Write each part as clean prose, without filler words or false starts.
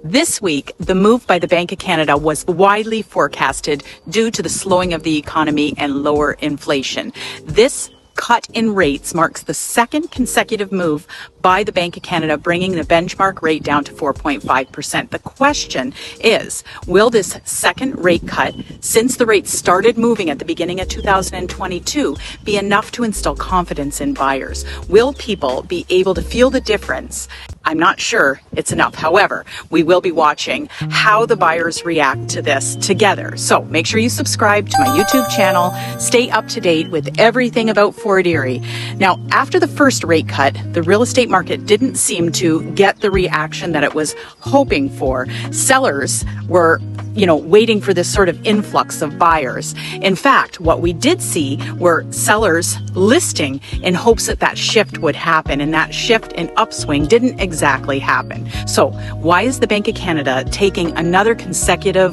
This week, the move by the Bank of Canada was widely forecasted due to the slowing of the economy and lower inflation. This cut in rates marks the second consecutive move by the Bank of Canada, bringing the benchmark rate down to 4.5%. The question is, will this second rate cut, since the rate started moving at the beginning of 2022, be enough to instill confidence in buyers? Will people be able to feel the difference? I'm not sure it's enough. However, we will be watching how the buyers react to this together. So make sure you subscribe to my YouTube channel. Stay up to date with everything about Fort Erie. Now, after the first rate cut, the real estate market didn't seem to get the reaction that it was hoping for. Sellers were, waiting for this sort of influx of buyers. In fact, what we did see were sellers listing in hopes that that shift would happen, and that shift and upswing didn't exactly happen. So why is the Bank of Canada taking another conservative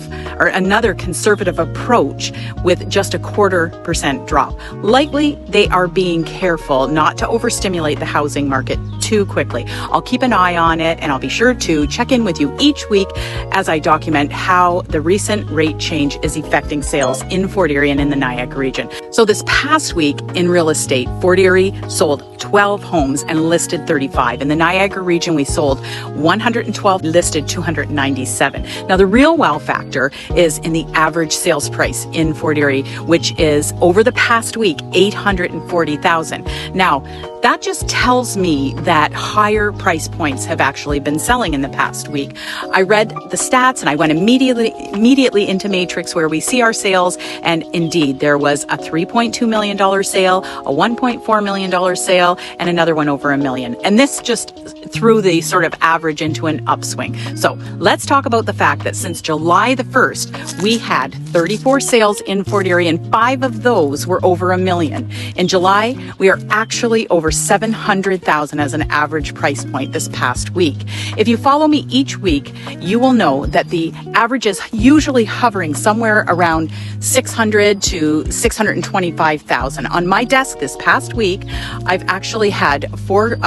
approach with just a 0.25% drop? Likely they are being careful not to overstimulate the housing market too quickly. I'll keep an eye on it, and I'll be sure to check in with you each week as I document how the recent rate change is affecting sales in Fort Erie and in the Niagara region. So this past week in real estate, Fort Erie sold 12 homes and listed 35. In the Niagara region, we sold 112, listed 297. Now, the real wow factor is in the average sales price in Fort Erie, which is over the past week, $840,000. Now, that just tells me that higher price points have actually been selling in the past week. I read the stats and I went immediately into Matrix, where we see our sales, and indeed there was a $3.2 million sale, a $1.4 million sale, and another one over $1 million. And this just threw the sort of average into an upswing. So let's talk about the fact that since July the 1st, we had 34 sales in Fort Erie, and 5 of those were over $1 million. In July, we are actually over $700,000 as an average price point this past week. If you follow me each week, you will know that the average is usually hovering somewhere around $600,000 to $625,000. On my desk this past week, I've actually had 4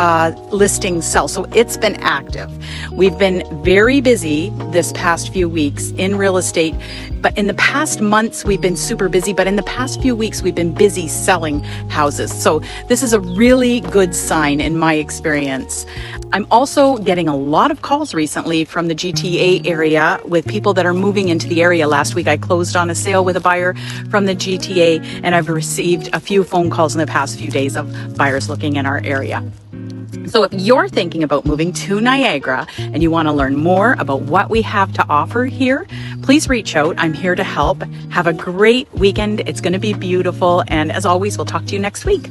listings sell, so it's been active. We've been very busy this past few weeks in real estate, but in the past months we've been super busy, but in the past few weeks we've been busy selling houses. So this is a really good sign in my experience. I'm also getting a lot of calls recently from the GTA area with people that are moving into the area. Last week I closed on a sale with a buyer from the GTA, and I've received a few phone calls in the past few days of buyers looking in our area. So if you're thinking about moving to Niagara and you want to learn more about what we have to offer here, please reach out. I'm here to help. Have a great weekend. It's going to be beautiful. And as always, we'll talk to you next week.